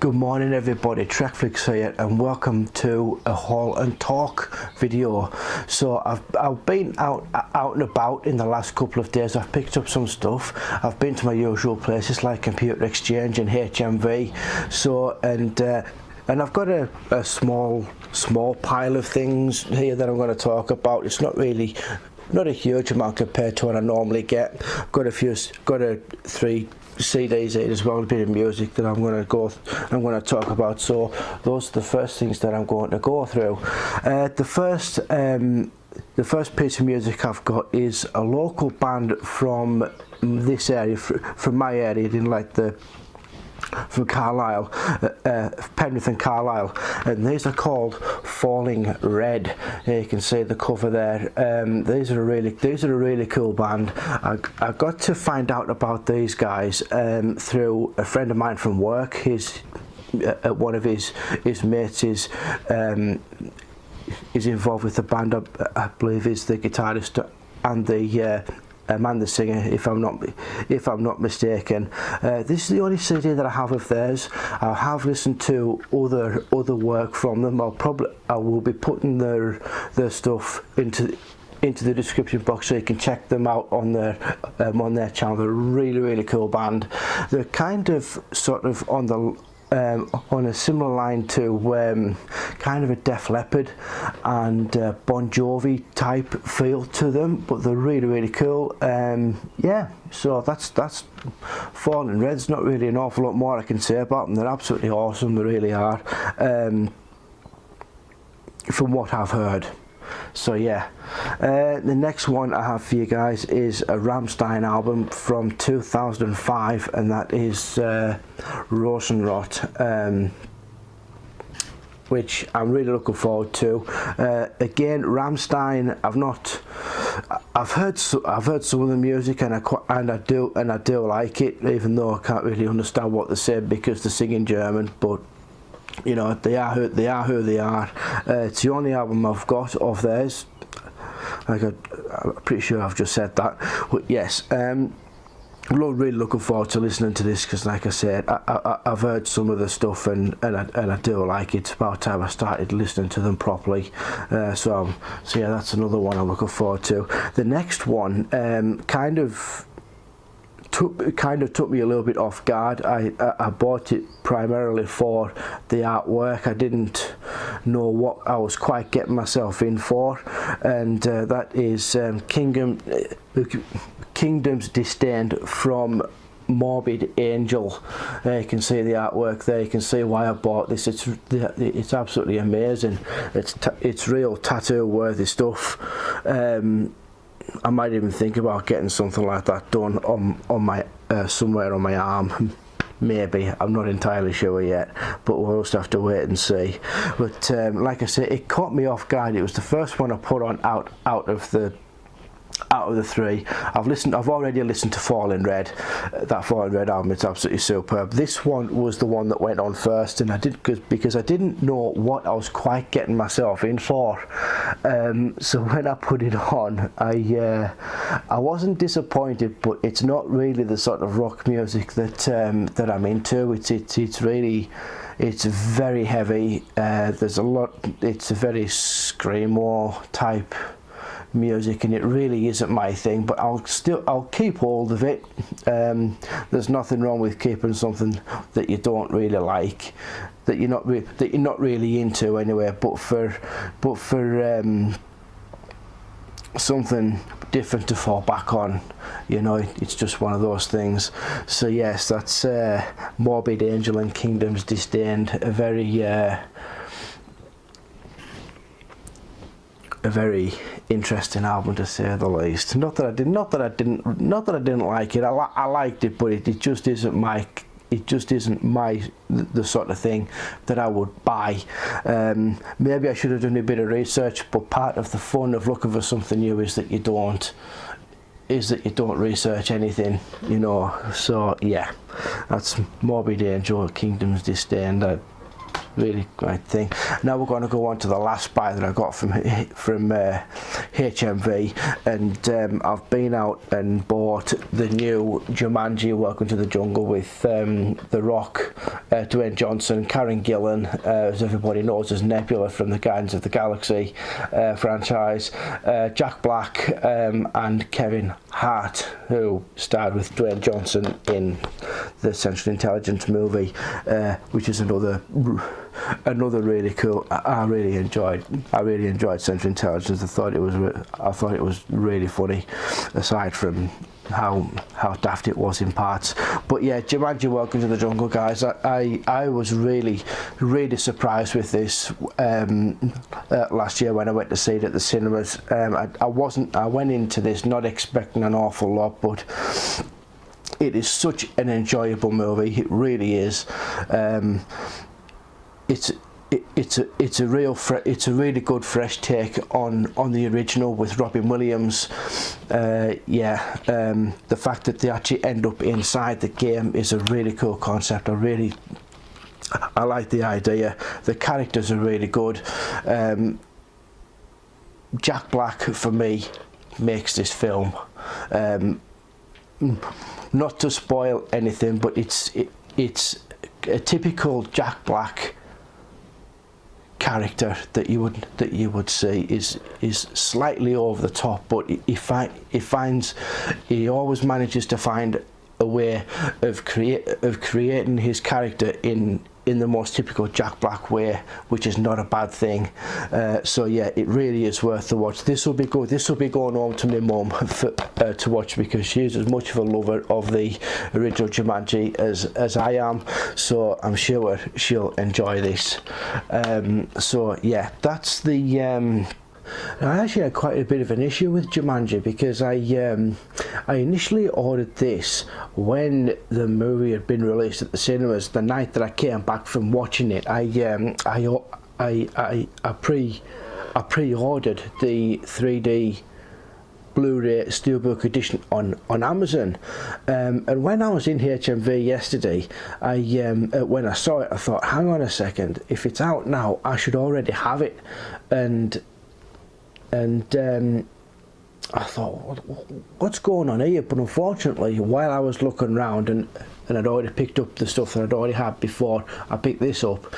Good morning everybody, Trekflix here and welcome to a haul and talk video. So I've been out and about in the last couple of days. I've picked up some stuff. I've been to my usual places like Computer Exchange and HMV. So and I've got a small pile of things here that I'm going to talk about. It's not a huge amount compared to what I normally get. I've got three CDs here as well, a bit of music that I'm going to talk about. So those are the first things that I'm going to go through. The first piece of music I've got is a local band from this area, from my area, from Carlisle, Penrith and Carlisle, and these are called Falling Red. You can see the cover there. These are a really cool band. I got to find out about these guys through a friend of mine from work. One of his mates is involved with the band. I believe is the guitarist and the singer, if I'm not mistaken. This is the only CD that I have of theirs. I have listened to other work from them. I will be putting their stuff into the description box so you can check them out on their channel. They're a really cool band. They're kind of sort of on a similar line to kind of a Def Leppard and Bon Jovi type feel to them, but they're really cool. Yeah, so that's Falling Red. There's not really an awful lot more I can say about them. They're absolutely awesome, they really are, from what I've heard. So yeah, the next one I have for you guys is a Rammstein album from 2005, and that is Rosenrot, which I'm really looking forward to. Again, Rammstein, I've heard some of the music, and I do like it, even though I can't really understand what they say because they're singing German, but you know, they are who they are. It's the only album I've got of theirs. I'm pretty sure I've just said that, but yes, I'm really looking forward to listening to this because, like I said, I've heard some of the stuff and I do like it. It's about time I started listening to them properly. So yeah, that's another one I'm looking forward to. The next one kind of took me a little bit off guard. I bought it primarily for the artwork. I didn't know what I was quite getting myself in for, and that is Kingdom's Disdain from Morbid Angel. You can see the artwork there. You can see why I bought this. It's absolutely amazing. It's real tattoo worthy stuff. I might even think about getting something like that done on my somewhere on my arm. Maybe, I'm not entirely sure yet, but we'll just have to wait and see. But like I say, it caught me off guard. It was the first one I put on out of the three. I've already listened to Falling Red. That Falling Red album, it's absolutely superb. This one was the one that went on first, and I did because I didn't know what I was quite getting myself in for. So when I put it on, I wasn't disappointed, but it's not really the sort of rock music that I'm into. It's very heavy. There's a lot. It's a very screamo type music, and it really isn't my thing, but I'll keep hold of it. There's nothing wrong with keeping something that you don't really like, that you're not really into anyway, but for something different to fall back on, you know, it's just one of those things. So yes, that's Morbid Angel and Kingdom's Disdain, a very interesting album, to say the least. Not that I didn't like it. I liked it, but it just isn't the sort of thing that I would buy. Maybe I should have done a bit of research, but part of the fun of looking for something new is that you don't research anything, you know. So yeah, that's Morbid Angel, Kingdom's Disdain. really great thing. Now we're going to go on to the last buy that I got from HMV, and I've been out and bought the new Jumanji Welcome to the Jungle with The Rock, Dwayne Johnson, Karen Gillan, as everybody knows as Nebula from the Guardians of the Galaxy franchise, Jack Black, and Kevin Hart, who starred with Dwayne Johnson in the Central Intelligence movie, which is another really cool. I really enjoyed Central Intelligence. I thought it was really funny, aside from how daft it was in parts. But yeah, Jumanji Welcome to the Jungle, guys. I was really surprised with this last year when I went to see it at the cinemas. I went into this not expecting an awful lot, but it is such an enjoyable movie. It really is. It's a really good fresh take on the original with Robin Williams. The fact that they actually end up inside the game is a really cool concept. I like the idea. The characters are really good. Jack Black, for me, makes this film. Not to spoil anything, but it's a typical Jack Black character that you would see is slightly over the top, but he always manages to find a way of creating his character in the most typical Jack Black way, which is not a bad thing. So yeah, it really is worth the watch. This will be good. This will be going home to my mum to watch, because she's as much of a lover of the original Jumanji as I am. So I'm sure she'll enjoy this. So yeah, that's the. I actually had quite a bit of an issue with Jumanji, because I initially ordered this when the movie had been released at the cinemas. The night that I came back from watching it, I pre-ordered the 3D Blu-ray Steelbook edition on Amazon, and when I was in HMV yesterday, when I saw it, I thought, hang on a second, if it's out now, I should already have it. And I thought, what's going on here? But unfortunately, while I was looking around and I'd already picked up the stuff that I'd already had before I picked this up,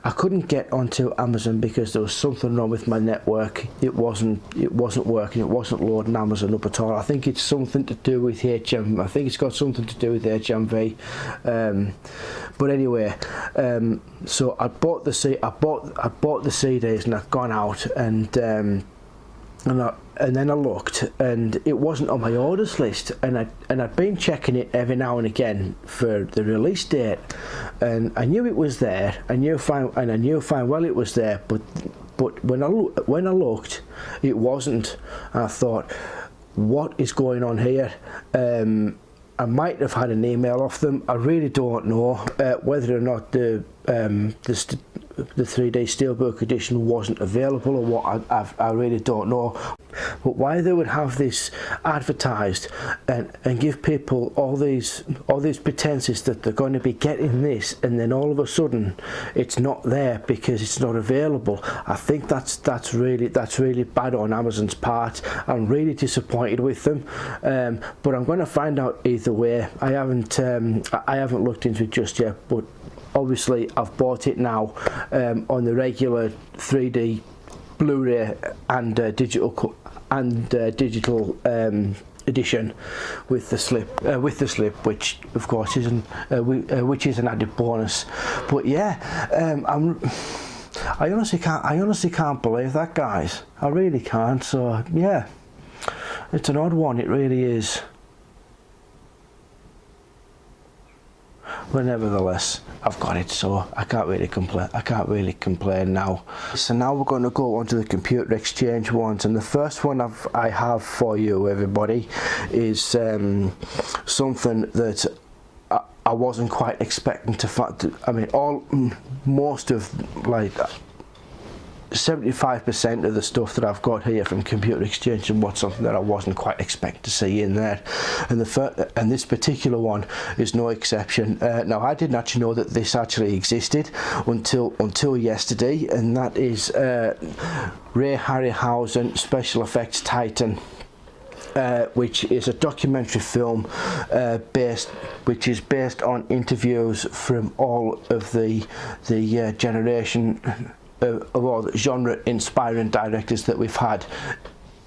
I couldn't get onto Amazon because there was something wrong with my network. It wasn't working. It wasn't loading Amazon up at all. I think it's something to do with HMV. I think it's got something to do with HMV. But anyway, so I bought the CDs, and I've gone out and then I looked, and it wasn't on my orders list, and I'd been checking it every now and again for the release date, and I knew it was there. I knew fine well it was there, but when I looked, it wasn't. And I thought, what is going on here? I might have had an email off them. I really don't know whether or not the 3D Steelbook edition wasn't available or what. I really don't know. But why they would have this advertised and give people all these pretenses that they're going to be getting this, and then all of a sudden it's not there because it's not available. I think that's really bad on Amazon's part. I'm really disappointed with them. But I'm going to find out either way. I haven't looked into it just yet, but obviously I've bought it now on the regular 3D Blu-ray and digital edition with the slip, which of course is an added bonus. But yeah, I honestly can't believe that, guys. I really can't. So yeah, it's an odd one. It really is. But nevertheless, I've got it, so I can't really complain now. So now we're going to go on to the computer exchange ones, and the first one I have for you, everybody, is something that I wasn't quite expecting to find. I mean, most of 75% of the stuff that I've got here from Computer Exchange and what's something that I wasn't quite expecting to see in there, and this particular one is no exception. Now, I didn't actually know that this actually existed until yesterday, and that is Ray Harryhausen Special Effects Titan. Which is a documentary film which is based on interviews from all of the generation of all the genre-inspiring directors that we've had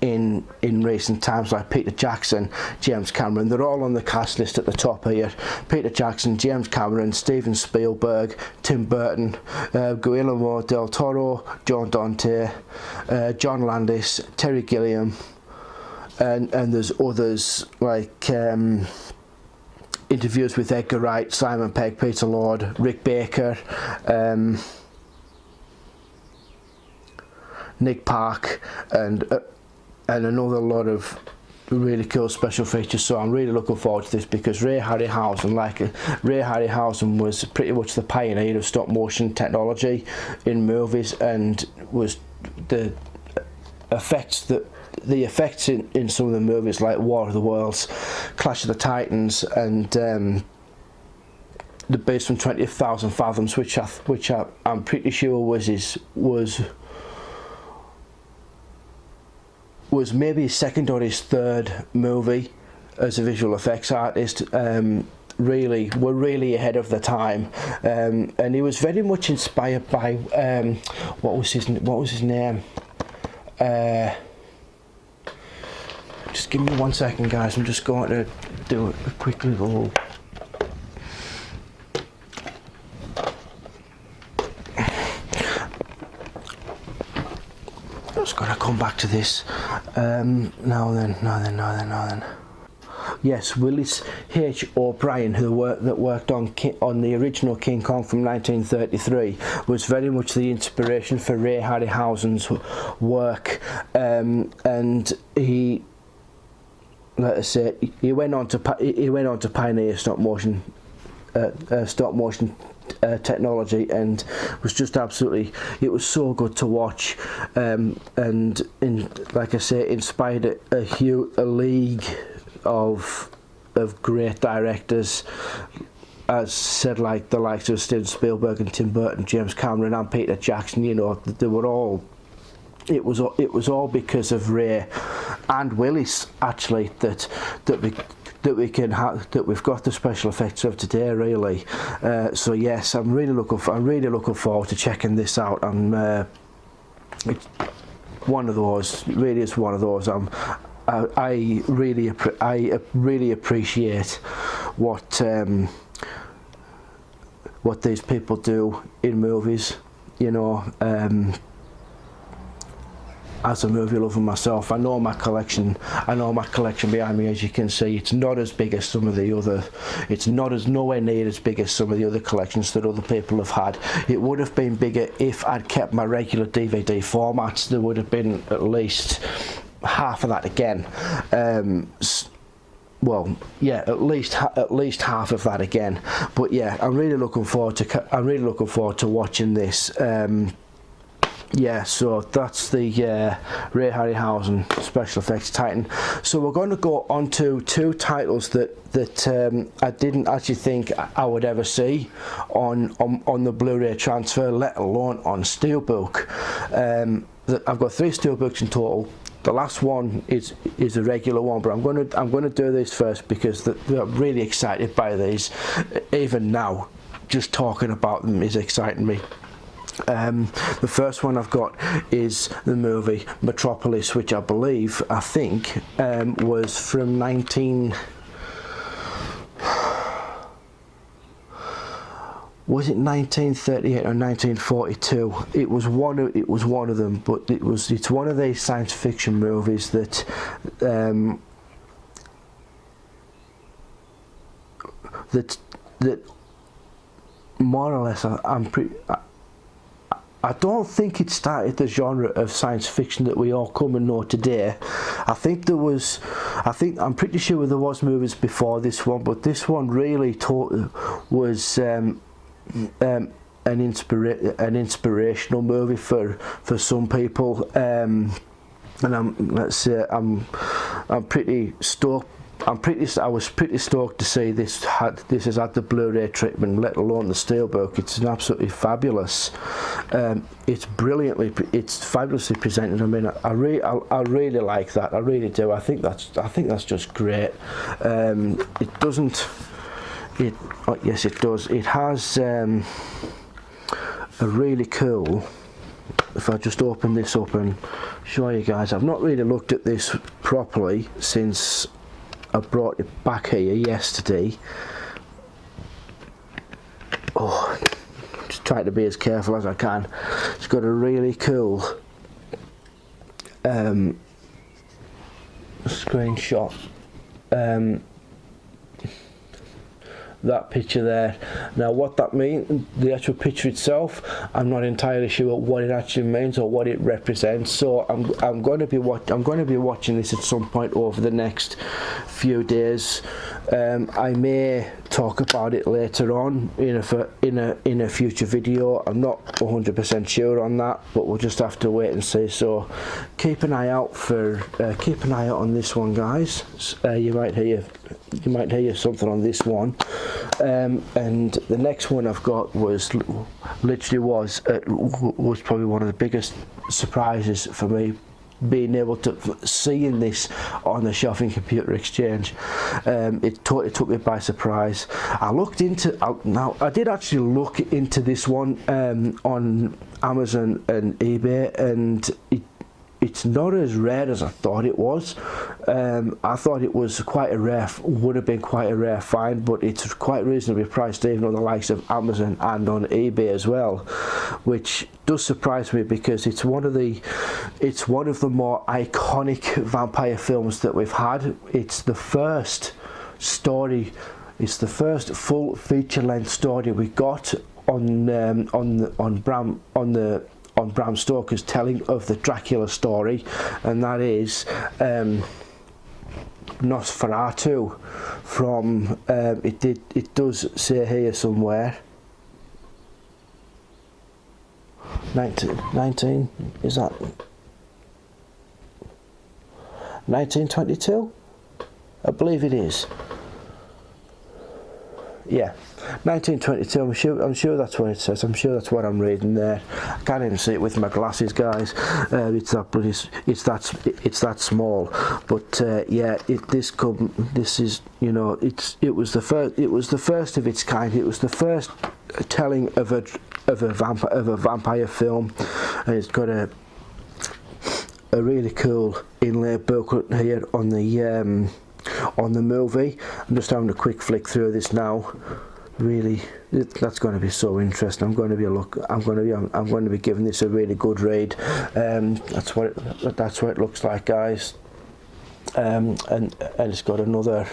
in recent times, like Peter Jackson, James Cameron. They're all on the cast list at the top here. Peter Jackson, James Cameron, Steven Spielberg, Tim Burton, Guillermo del Toro, Joan Dante, John Landis, Terry Gilliam, and there's others like interviews with Edgar Wright, Simon Pegg, Peter Lord, Rick Baker, Nick Park, and another lot of really cool special features. So I'm really looking forward to this, because Ray Harryhausen was pretty much the pioneer of stop motion technology in movies, and was the effects in some of the movies like War of the Worlds, Clash of the Titans, and The Beast from 20,000 Fathoms, which I'm pretty sure was maybe his second or his third movie as a visual effects artist. Were really ahead of the time, and he was very much inspired by what was his name? Just give me 1 second, guys. I'm just going to do a quick little. Just going to come back to this. Now then. Yes, Willis H. O'Brien, who worked on the original King Kong from 1933, was very much the inspiration for Ray Harryhausen's work, and he, let us say, he went on to pioneer stop motion technology, and was just absolutely, it was so good to watch, and like I say, inspired a league of great directors, as said, like the likes of Steven Spielberg and Tim Burton, James Cameron and Peter Jackson. You know, they were all. It was all because of Ray and Willis, actually, that we've got the special effects of today, really. So yes, I'm really looking forward to checking this out. It's one of those. It really is one of those. I really appreciate what these people do in movies. You know, as a movie lover myself, I know my collection behind me. As you can see, it's not as big as some of the other. It's nowhere near as big as some of the other collections that other people have had. It would have been bigger if I'd kept my regular DVD formats. There would have been at least half of that again. Well, yeah, at least half of that again. But yeah, I'm really looking forward to watching this. Yeah, so that's the Ray Harryhausen Special Effects Titan. So we're going to go on to two titles that I didn't actually think I would ever see on the Blu-ray transfer, let alone on Steelbook. I've got 3 Steelbooks in total. The last one is a regular one, but I'm going to do this first because I'm really excited by these. Even now, just talking about them is exciting me. The first one I've got is the movie Metropolis, which I think was from 1938 or 1942? It was one of them, but it's one of these science fiction movies that that more or less I don't think it started the genre of science fiction that we all come and know today. I'm pretty sure there was movies before this one, but this one really was an inspirational movie for some people, and I'm pretty stoked. I was pretty stoked to see this has had the Blu-ray treatment, let alone the steelbook. It's an absolutely fabulous. It's fabulously presented. I mean, I really like that. I really do. I think that's just great. It doesn't. Yes, it does. It has a really cool. If I just open this up and show you guys, I've not really looked at this properly since I brought it back here yesterday. Oh, just trying to be as careful as I can. It's got a really cool screenshot. That picture there. Now, what that means, the actual picture itself, I'm not entirely sure what it actually means or what it represents. So I'm going to be watching this at some point over the next few days. I may talk about it later on in a future video. I'm not 100% sure on that, but we'll just have to wait and see. So keep an eye out on this one, guys. You might hear something on this one. And the next one I've got was probably one of the biggest surprises for me, being able to seeing this on the Shopping Computer Exchange. It totally took me by surprise. I did actually look into this one on Amazon and eBay, and it's not as rare as I thought it was. I thought it was would have been quite a rare find, but it's quite reasonably priced even on the likes of Amazon and on eBay as well, which does surprise me because it's one of the more iconic vampire films that we've had. It's the first full feature-length story we got on Bram Stoker's telling of the Dracula story, and that is Nosferatu from it does say here somewhere 19 is that 1922? I believe it is. Yeah, 1922. I'm sure that's what it says. I'm sure that's what I'm reading there. I can't even see it with my glasses, guys. It's that small. But yeah, it was the first of its kind. It was the first telling of a vampire film, and it's got a really cool inlay booklet here on the movie. I'm just having a quick flick through this now. Really, that's going to be so interesting. I'm going to be giving this a really good read. That's what it looks like, guys. And it's got another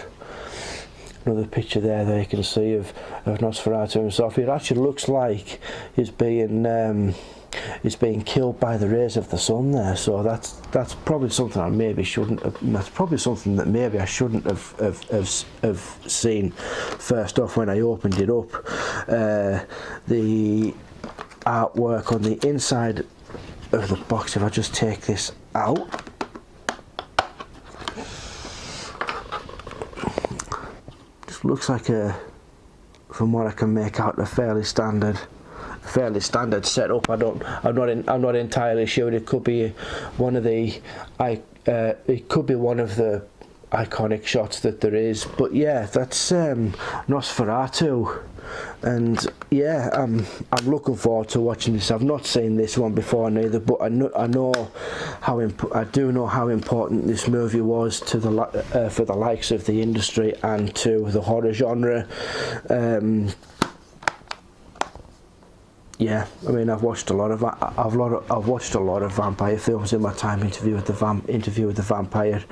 picture there that you can see of Nosferatu himself. It actually looks like he's being killed by the rays of the sun there. So that's probably something I maybe shouldn't have. That's probably something that maybe I shouldn't have seen first off when I opened it up. The artwork on the inside of the box, if I just take this out, just looks like from what I can make out, a fairly standard setup. I'm not entirely sure. It could be one of the iconic shots that there is. But yeah, that's Nosferatu, and yeah, I'm looking forward to watching this. I've not seen this one before neither, but I do know how important this movie was to for the likes of the industry and to the horror genre. Yeah, I mean, I've watched a lot of vampire films in my time. Interview with the Vampire,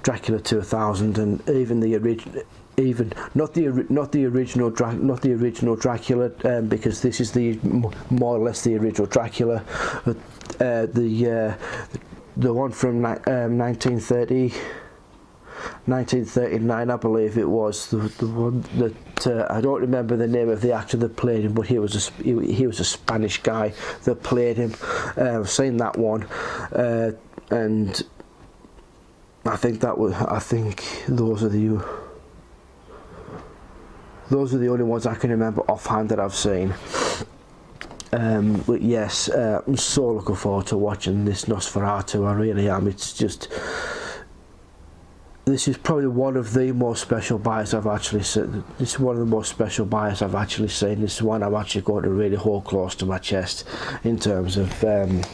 Dracula 2000, and even the original. Not the original Dracula, because this is more or less the original Dracula. The one from 1930. 1939, I believe it was, the one that I don't remember the name of the actor that played him, but he was a Spanish guy that played him. I've seen that one, and I think those are the only ones I can remember offhand that I've seen. But yes, I'm so looking forward to watching this Nosferatu. I really am. This is probably one of the most special buys I've actually seen. This is one of the most special buys I've actually seen. This is one I'm actually going to really hold close to my chest in terms of thing.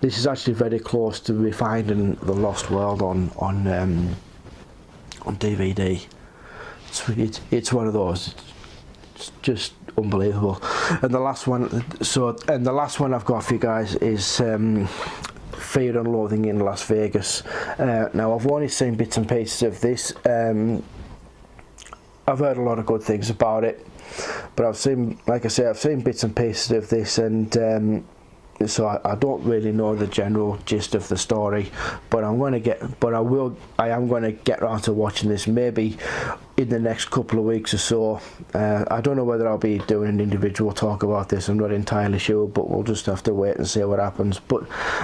This is actually very close to me finding The Lost World on DVD. It's one of those. It's just unbelievable. And the last one I've got for you guys is Fear and Loathing in Las Vegas. Now I've only seen bits and pieces of this. I've heard a lot of good things about it, but I've seen bits and pieces of this, and so I don't really know the general gist of the story, but I am going to get around to watching this maybe in the next couple of weeks or so. I don't know whether I'll be doing an individual talk about this. I'm not entirely sure, but we'll just have to wait and see what happens. But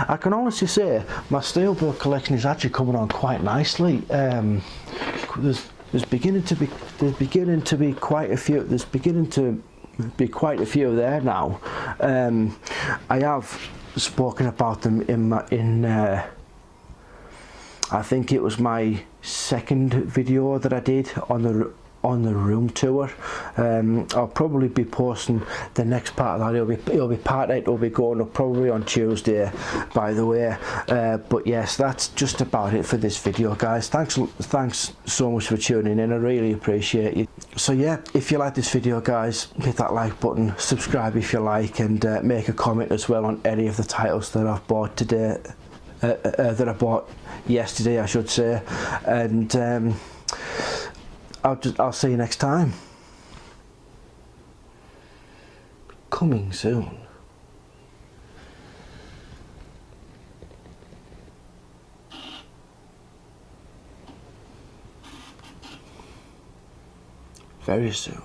I can honestly say my steelbook collection is actually coming on quite nicely. There's beginning to be quite a few. There's beginning to be quite a few there now. I have spoken about them in I think it was my second video that I did on the room tour. I'll probably be posting the next part of that. It'll be part 8. Will be going up probably on Tuesday, by the way. But yes, that's just about it for this video, guys. Thanks so much for tuning in. I really appreciate you. So yeah, if you like this video, guys, hit that like button, subscribe if you like, and make a comment as well on any of the titles that I've bought today, that I bought yesterday, I should say. And I'll see you next time. Coming soon. Very soon.